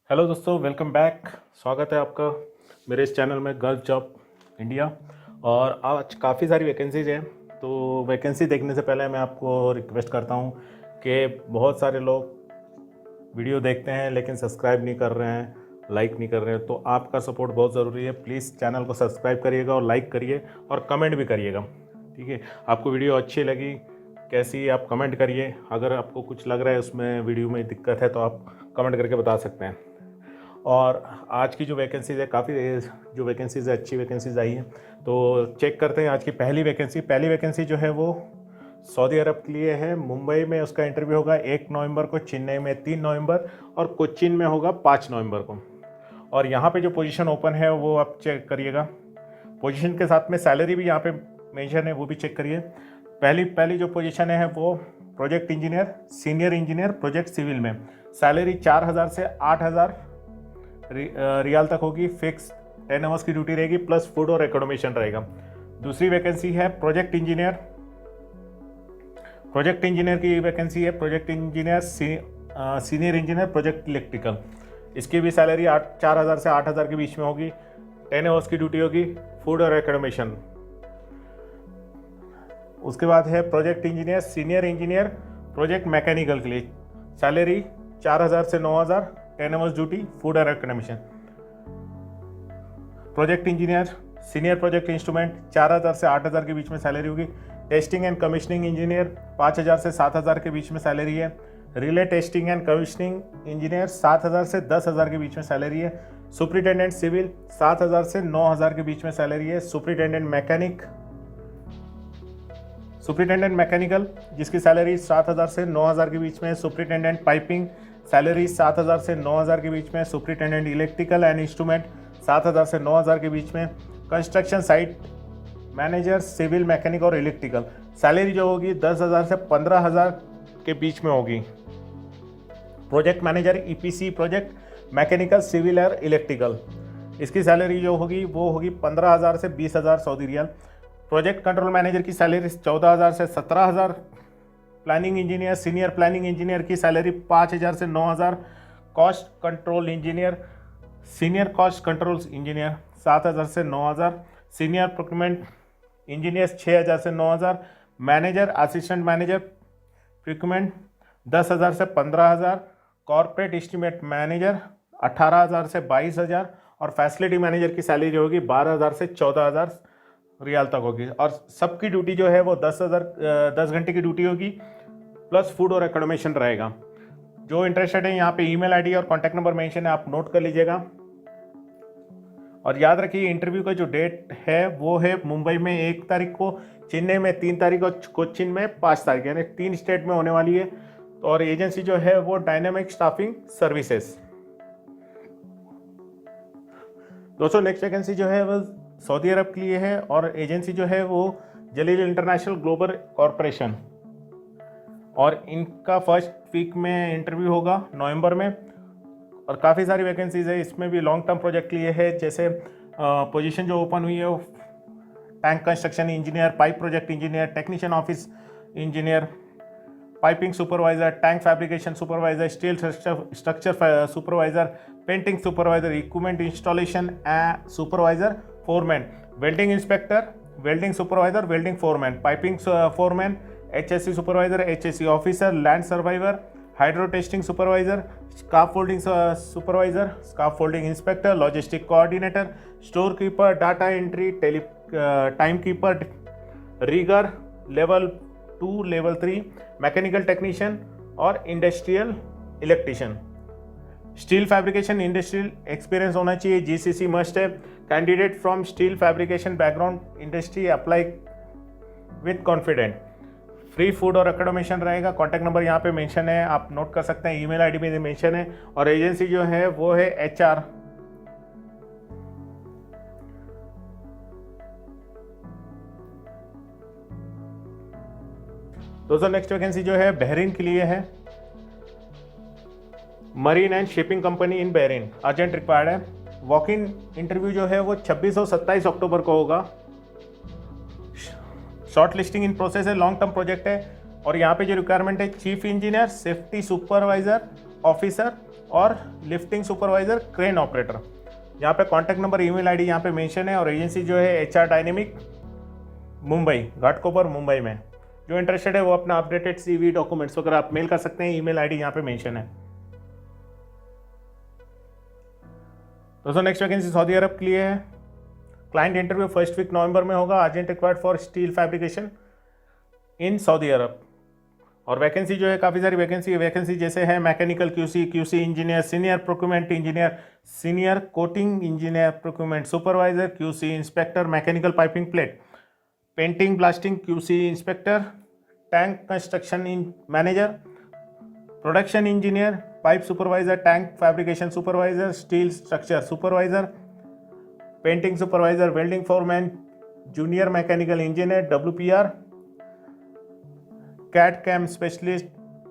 Hello दोस्तों, welcome back. स्वागत है आपका मेरे इस चैनल में गल्फ जॉब इंडिया। और आज काफ़ी सारी वैकेंसीज हैं, तो वैकेंसी देखने से पहले मैं आपको रिक्वेस्ट करता हूं कि बहुत सारे लोग वीडियो देखते हैं लेकिन सब्सक्राइब नहीं कर रहे हैं, लाइक नहीं कर रहे हैं। तो आपका सपोर्ट बहुत ज़रूरी है। प्लीज़ चैनल को सब्सक्राइब करिएगा और लाइक करिए और कमेंट भी करिएगा, ठीक है। आपको वीडियो अच्छी लगी कैसी, आप कमेंट करिए। अगर आपको कुछ लग रहा है उसमें वीडियो में दिक्कत है तो आप कमेंट करके बता सकते हैं। और आज की जो वैकेंसीज़ है, काफ़ी जो वैकेंसीज़ है अच्छी वैकेंसीज़ आई हैं, तो चेक करते हैं। आज की पहली वैकेंसी जो है वो सऊदी अरब के लिए है। मुंबई में उसका इंटरव्यू होगा 1 नवंबर को, चेन्नई में 3 नवंबर और कोच्चिन में होगा 5 नवंबर को। और यहाँ पे जो पोजीशन ओपन है वो आप चेक करिएगा। पोजीशन के साथ में सैलरी भी यहाँ पे मेंशन है, वो भी चेक करिए। पहली जो पोजीशन है वो project engineer, senior engineer project civil में। सैलरी 4,000 से 8,000 रियाल तक होगी। फिक्स 10 आवर्स की ड्यूटी रहेगी, प्लस फूड और एकोमोडेशन रहेगा। दूसरी वैकेंसी है प्रोजेक्ट इंजीनियर की वैकेंसी है। Project engineer senior engineer project electrical. इसकी भी सैलरी 4,000 से 8,000 के बीच में होगी। 10 आवर्स की ड्यूटी होगी, फूड और एकोमोडेशन। उसके बाद है project engineer senior engineer project mechanical के लिए। सैलरी 4,000 से 9,000, 10 आवर्स ड्यूटी, फूड और accommodation. Project engineer senior project instrument 4,000 से 8,000 के बीच में सैलरी होगी। टेस्टिंग एंड कमीशनिंग इंजीनियर 5,000 से 7,000 के बीच में सैलरी है। Relay testing and commissioning engineer 7,000 से 10,000 के बीच में सैलरी है। सुपरिटेंडेंट सिविल 7,000 से 9,000 के बीच में सैलरी है। सुपरिटेंडेंट मैकेनिकल जिसकी सैलरी 7,000 से 9,000 के बीच में है। सुपरिटेंडेंट पाइपिंग सैलरी 7,000 से 9,000 के बीच में। सुपरिटेंडेंट इलेक्ट्रिकल एंड इंस्ट्रूमेंट 7,000 से 9,000 के बीच में। Construction site manager civil mechanic और इलेक्ट्रिकल, सैलरी जो होगी 10,000 से 15,000 के बीच में होगी। Project manager EPC project mechanical civil और इलेक्ट्रिकल, इसकी सैलरी जो होगी वो होगी 15,000 से 20,000 Saudi riyal. Project control manager की सैलरी 14,000 से 17,000। Planning engineer senior planning engineer की सैलरी 5,000 से 9,000। Cost control engineer senior cost control engineer 7,000 से 9,000। सीनियर प्रोक्योरमेंट इंजीनियर 6,000 से 9,000। मैनेजर असिस्टेंट मैनेजर प्रोक्योरमेंट 10,000 से 15,000। कॉर्पोरेट एस्टीमेट मैनेजर 18,000 से 22,000। और फैसिलिटी मैनेजर की सैलरी होगी 12,000 से 14,000 रियाल तक होगी। और सबकी ड्यूटी जो है वो 10 घंटे की ड्यूटी होगी, प्लस फूड और एकोमोडेशन रहेगा। जो इंटरेस्टेड है यहाँ पे ईमेल आईडी और कॉन्टैक्ट नंबर मेंशन है, आप नोट कर लीजिएगा। और याद रखिए इंटरव्यू का जो डेट है वो है मुंबई में 1 तारीख को, चेन्नई में 3 तारीख और कोच्चिन में 5 तारीख, यानी 3 स्टेट में होने वाली है। और एजेंसी जो है वो डायनामिक स्टाफिंग सर्विसेज। दोस्तों नेक्स्ट वैकेंसी जो है वो सऊदी अरब के लिए है और एजेंसी जो है वो जलील इंटरनेशनल ग्लोबल कॉरपोरेशन। और इनका फर्स्ट वीक में इंटरव्यू होगा नवंबर में। और काफ़ी सारी वैकेंसीज है, इसमें भी लॉन्ग टर्म प्रोजेक्ट के लिए है। जैसे पोजीशन जो ओपन हुई है वो tank construction engineer, pipe project engineer, technician office engineer, piping supervisor, tank fabrication supervisor, steel structure supervisor, painting supervisor, equipment installation supervisor, foreman, welding inspector, welding supervisor, welding foreman, piping foreman, HSC supervisor, HSC officer, land survivor, hydro testing supervisor, scarf folding supervisor, scarf folding inspector, logistic coordinator, store keeper, data entry, time keeper, rigger, level 2 level 3, mechanical technician और industrial electrician. Steel fabrication industrial experience होना चाहिए, GCC must है। Candidate from steel fabrication background industry apply with confident. Free food और accommodation रहेगा। Contact number यहाँ पे mention है, आप नोट कर सकते हैं। ईमेल आईडी भी मेंशन है। और एजेंसी जो है वो है HR। दोस्तों नेक्स्ट वैकेंसी जो है बहरीन के लिए है। Marine and shipping company in Bahrain, urgent required है। वॉक इन इंटरव्यू जो है वो 26 और 27 अक्टूबर को होगा। शॉर्ट लिस्टिंग इन प्रोसेस है, लॉन्ग टर्म प्रोजेक्ट है। और यहाँ पे जो रिक्वायरमेंट है chief engineer, safety supervisor officer और लिफ्टिंग सुपरवाइज़र, क्रेन ऑपरेटर। यहाँ पे कॉन्टैक्ट नंबर, ईमेल आईडी यहाँ पे मेंशन है। और एजेंसी जो है HR डायनेमिक मुंबई, घाटकोपर मुंबई में। जो इंटरेस्टेड है वो अपना अपडेटेड CV डॉक्यूमेंट्स वगैरह आप मेल कर सकते हैं। ईमेल आईडी यहाँ पे मेंशन है। दोस्तों नेक्स्ट वैकेंसी सऊदी अरब के लिए है। Client interview first week November में होगा। Urgent required for steel fabrication in Saudi Arab. और वैकेंसी जो है काफ़ी सारी वैकेंसी जैसे है mechanical QC engineer, senior procurement engineer, senior coating engineer, procurement supervisor, QC inspector, mechanical piping plate, painting blasting QC inspector, tank construction manager, production engineer, pipe supervisor, tank fabrication supervisor, steel structure supervisor, painting supervisor, welding foreman, junior mechanical engineer, WPR, cat cam specialist,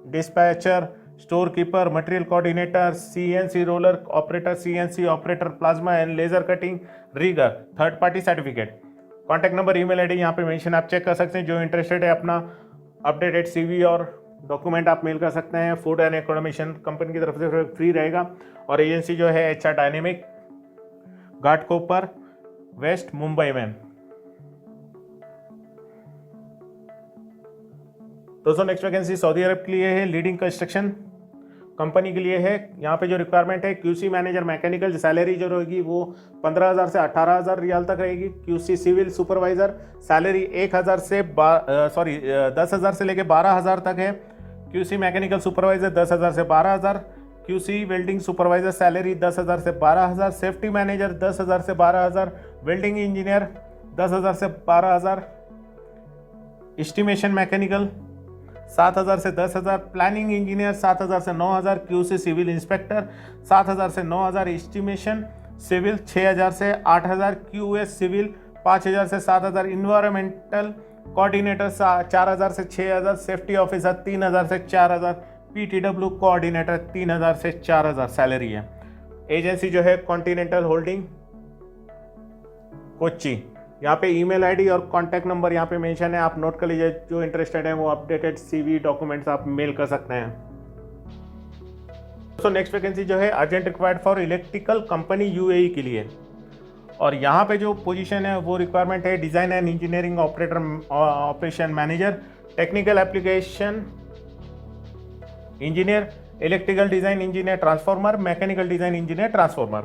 dispatcher, store keeper, material coordinator, CNC roller operator, CNC operator, plasma and laser cutting rigger, third party certificate. Contact number, email ID यहाँ पे mention आप check कर सकते हैं। जो interested है अपना updated CV और डॉक्यूमेंट आप मेल कर सकते हैं। फूड एंड एकोमोडेशन कंपनी की तरफ से फ्री रहेगा। और एजेंसी जो है HR dynamic, Ghatkopar west Mumbai में। दोस्तों नेक्स्ट वैकेंसी सऊदी अरब के लिए है। लीडिंग कंस्ट्रक्शन कंपनी के लिए है। यहाँ पे जो रिक्वायरमेंट है QC मैनेजर मैकेनिकल, सैलरी जो रहेगी वो 15,000 से 18,000 रियाल तक रहेगी। QC सिविल सुपरवाइजर सैलरी 10,000 से लेके 12,000 तक है। QC मैकेनिकल सुपरवाइजर 10,000 से 12,000। QC वेल्डिंग सुपरवाइजर सैलरी 10,000 से 12,000। सेफ्टी मैनेजर 10,000 से 12,000। वेल्डिंग इंजीनियर 10,000 से 12,000। एस्टिमेशन मैकेनिकल 7,000 से 10,000। प्लानिंग इंजीनियर 7,000 से 9,000। QC सिविल इंस्पेक्टर 7,000 से 9,000। एस्टिमेशन सिविल 6,000 से 8,000। QS सिविल 5,000 से 7,000। इन्वायरमेंटल कोऑर्डिनेटर 4,000 से 6,000। सेफ्टी ऑफिसर 3,000 से 4,000। PTW कोऑर्डिनेटर 3,000 से 4,000 सैलरी है। एजेंसी जो है कॉन्टिनेंटल होल्डिंग कोच्चि। यहाँ पे ईमेल आईडी और कॉन्टैक्ट नंबर यहाँ पे मेंशन है, आप नोट कर लीजिए। जो इंटरेस्टेड है वो अपडेटेड CV डॉक्यूमेंट्स आप मेल कर सकते हैं। दोस्तों नेक्स्ट वैकेंसी जो है urgent required for electrical company UAE के लिए। और यहाँ पे जो पोजीशन है वो रिक्वायरमेंट है design and engineering operator, operation manager, technical application engineer, electrical design engineer transformer, mechanical design engineer transformer.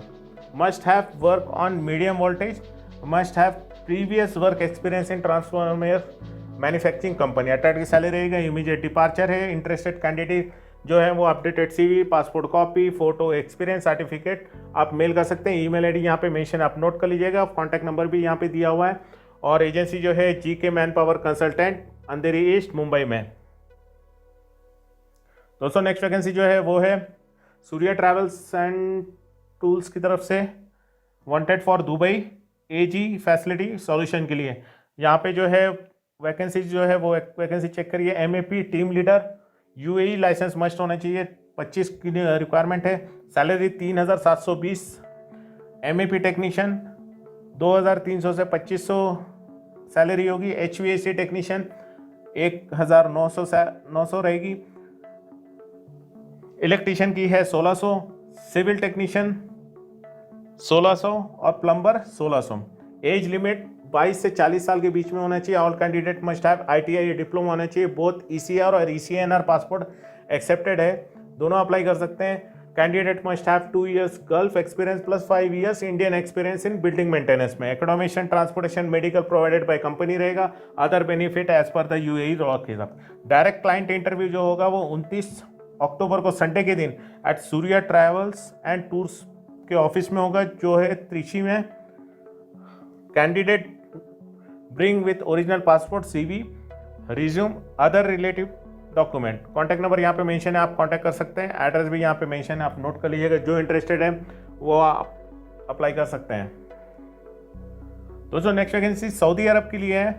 Must have work on medium voltage, must have previous work experience in transformer manufacturing company. Attach की salary रहेगा, immediate departure है। Interested candidate जो है वो updated CV, passport copy, photo, experience certificate आप mail कर सकते हैं। ईमेल आईडी यहाँ पे मेंशन आप नोट कर लीजिएगा। कॉन्टैक्ट नंबर भी यहाँ पे दिया हुआ है। और एजेंसी जो है GK मैन पावर कंसल्टेंट, अंधेरी ईस्ट मुंबई में। दोस्तों नेक्स्ट वैकेंसी जो है वो है सूर्या ट्रैवल्स एंड टूल्स की तरफ से, wanted for Dubai AG facility solution के लिए। यहाँ पे जो है वैकेंसी जो है वो वैकेंसी चेक करिए। MEP team leader, UAE license must होना चाहिए। 25 की रिक्वायरमेंट है। सैलरी 3,720। MEP टेक्नीशियन 2,300 से 2,500 सैलरी होगी। HVAC टेक्नीशियन 1,900 रहेगी। इलेक्ट्रीशियन की है 1,600। सिविल टेक्नीशियन 1,600 और प्लम्बर 1,600। एज लिमिट 22 से 40 साल के बीच में होना चाहिए। All candidate must have ITI diploma होना चाहिए। बोथ ECR और ECNR पासपोर्ट एक्सेप्टेड है, दोनों अप्लाई कर सकते हैं। Candidate must have 2 years gulf experience plus 5 years Indian experience in building maintenance में। Accommodation, transportation, medical provided by company रहेगा। Other benefit as per the UAE law के साथ। डायरेक्ट क्लाइंट इंटरव्यू जो होगा वो 29 अक्टूबर को संडे के दिन at Surya travels and tours के ऑफिस में होगा, जो है त्रिची में। Candidate bring with original passport, CV, resume, other relative document. Contact number यहाँ पे मेंशन है, आप कॉन्टैक्ट कर सकते हैं। एड्रेस भी यहाँ पे मेंशन है, आप नोट कर लीजिएगा। जो इंटरेस्टेड है वो आप अप्लाई कर सकते हैं। दोस्तों नेक्स्ट वैकेंसी सऊदी अरब के लिए है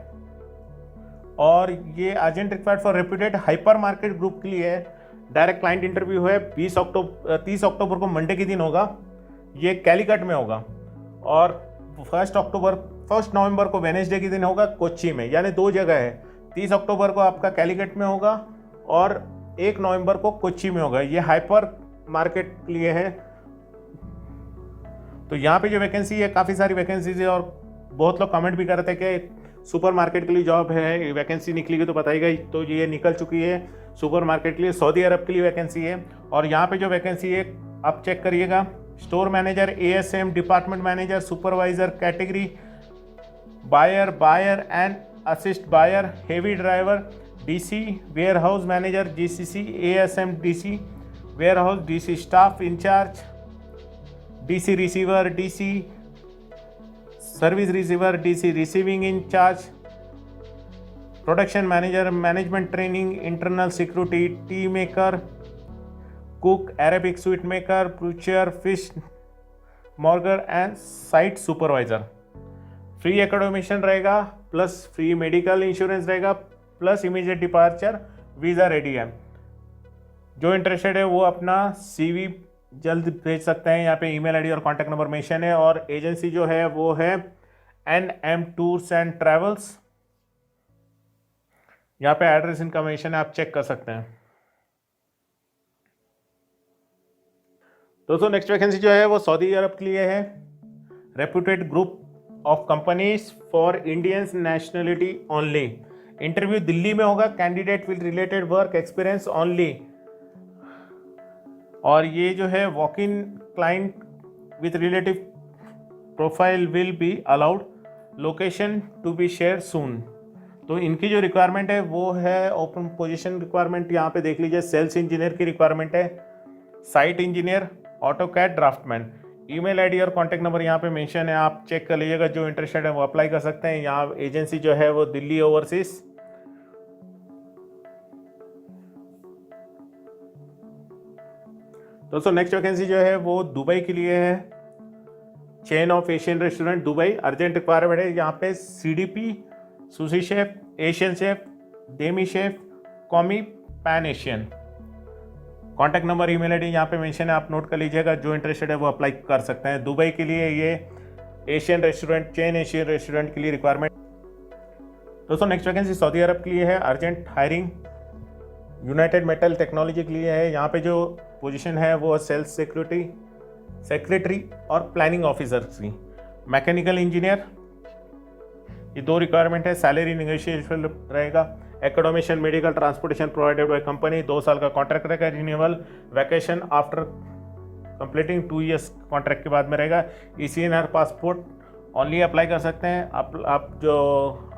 और ये urgent required for reputed hyper market group के लिए है। डायरेक्ट क्लाइंट इंटरव्यू है 30 अक्टूबर को मंडे के दिन होगा। ये कैलीकट में होगा। और 1 नवंबर को वेडनेसडे के दिन होगा कोच्चि में, यानी 2 जगह है। 30 अक्टूबर को आपका कैलीकट में होगा और 1 नवंबर को कोच्चि में होगा। ये हाइपर मार्केट के लिए है। तो यहाँ पे जो वैकेंसी है, काफ़ी सारी वैकेंसीज है और बहुत लोग कमेंट भी कर रहे थे कि सुपर मार्केट के लिए जॉब है, वैकेंसी निकलेगी तो बताइएगा। तो ये निकल चुकी है सुपर मार्केट के लिए, सऊदी अरब के लिए वैकेंसी है। और यहाँ पे जो वैकेंसी है आप चेक करिएगा, store manager, ASM, department manager, supervisor category, buyer and assist buyer, heavy driver, DC, warehouse manager, GCC, ASM, DC, warehouse, DC staff incharge, DC receiver, DC service receiver, DC receiving incharge, production manager, management training, internal security, tea maker, cook, Arabic sweet maker, butcher, fish monger and site supervisor. Free accommodation रहेगा, plus free medical insurance रहेगा, plus immediate departure visa ready है। जो interested है वो अपना CV जल्द भेज सकते हैं। यहाँ पे ईमेल आईडी और कॉन्टैक्ट नंबर मेंशन है। और एजेंसी जो है वो है NM टूर्स एंड ट्रैवल्स। यहाँ पे एड्रेस इनफॉर्मेशन है, आप चेक कर सकते हैं। दोस्तों नेक्स्ट वैकेंसी जो है वो सऊदी अरब के लिए है। Reputed group of companies for Indians nationality only. Interview Delhi में होगा। Candidate will related work experience only. और ये जो है walk in client with relative profile will be allowed. Location to be share soon. तो इनकी जो रिक्वायरमेंट है वो है ओपन पोजीशन रिक्वायरमेंट। यहाँ पे देख लीजिए, सेल्स इंजीनियर की रिक्वायरमेंट है, site engineer, AutoCAD draftman. Email ID और कॉन्टैक्ट नंबर यहाँ पे मेंशन है, आप चेक कर लीजिएगा। जो इंटरेस्टेड है वो अप्लाई कर सकते हैं। यहाँ एजेंसी जो है वो दिल्ली ओवरसीज। दोस्तों नेक्स्ट वैकेंसी जो है वो दुबई के लिए है। Chain of Asian restaurant Dubai, urgent requirement है। यहाँ पे CDP, sushi chef, Asian chef, demi chef, commis, pan Asian. Contact number, email ID यहाँ पे मेंशन है, आप नोट कर लीजिएगा। जो इंटरेस्टेड है वो अप्लाई कर सकते हैं। दुबई के लिए ये Asian restaurant, chain Asian restaurant के लिए रिक्वायरमेंट। दोस्तों नेक्स्ट वैकेंसी सऊदी अरब के लिए है। Urgent hiring United Metal Technology के लिए है। यहाँ पे जो पोजीशन है वो सेल्स सेक्रेटरी और प्लानिंग ऑफिसर की। मैकेनिकल इंजीनियर, ये 2 रिक्वायरमेंट है। सैलरी नेगोशिएशन रहेगा। Accommodation, medical, transportation provided by company. 2 साल का कॉन्ट्रैक्ट रहेगा। Renewal vacation after completing 2 years contract के बाद में रहेगा। ECNR पासपोर्ट ओनली अप्लाई कर सकते हैं। आप जो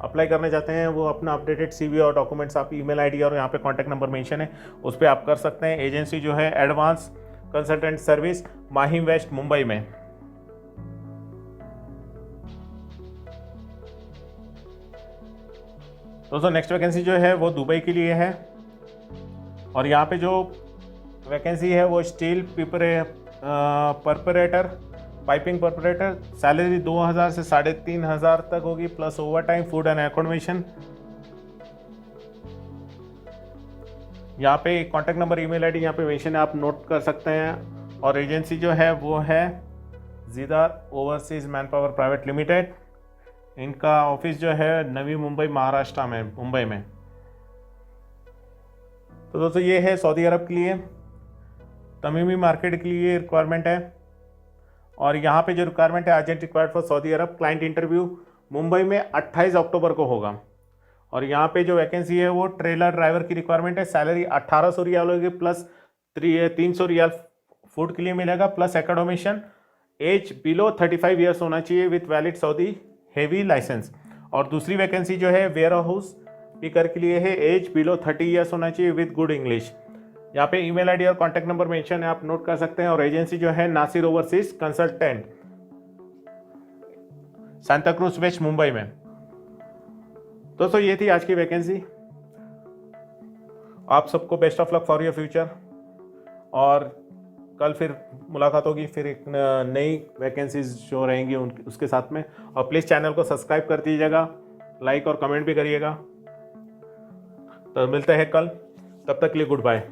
अप्लाई करने चाहते हैं वो अपना अपडेटेड CV और डॉक्यूमेंट्स, आप ईमेल आईडी और यहाँ पे कॉन्टैक्ट नंबर मेंशन है, उस पर आप कर सकते हैं। एजेंसी जो है advance consultant service, Mahim west, Mumbai में। दोस्तों नेक्स्ट वैकेंसी जो है वो दुबई के लिए है। और यहाँ पे जो वैकेंसी है वो स्टील परपरेटर, पाइपिंग परपरेटर। सैलरी 2000 से 3500 तक होगी, plus over time, food and accommodation. यहाँ पे कॉन्टैक्ट नंबर, ईमेल आईडी यहाँ पे मेंशन है, आप नोट कर सकते हैं। और एजेंसी जो है वो है जीदार ओवरसीज मैनपावर प्राइवेट लिमिटेड। इनका ऑफिस जो है नवी मुंबई, महाराष्ट्र में, मुंबई में। तो दोस्तों ये है सऊदी अरब के लिए, तमीमी मार्केट के लिए रिक्वायरमेंट है। और यहाँ पे जो रिक्वायरमेंट है, urgent required for Saudi Arab. Client interview Mumbai में 28 अक्टूबर को होगा। और यहाँ पे जो वैकेंसी है वो ट्रेलर ड्राइवर की रिक्वायरमेंट है। सैलरी 1800 रियाल होगी, प्लस 300 रियाल फूड के लिए मिलेगा, plus accommodation. Age below 35 years होना चाहिए with valid Saudi heavy license. और दूसरी वैकेंसी जो है वेयर हाउस पिकर के लिए है। एज बिलो 30 ईयर्स होना चाहिए विथ गुड इंग्लिश। यहाँ पे ईमेल आईडी और कॉन्टैक्ट नंबर मेंशन है, आप नोट कर सकते हैं। और एजेंसी जो है Nasir overseas consultant, Santa Cruz west, Mumbai में। दोस्तों ये थी आज की वैकेंसी। आप सबको best of luck for your future. और कल फिर मुलाकात होगी, फिर एक नई वैकेंसीज जो रहेंगी उसके साथ में। और प्लीज़ चैनल को सब्सक्राइब कर दीजिएगा, लाइक और कमेंट भी करिएगा। तो मिलते हैं कल, तब तक के लिए गुड बाय।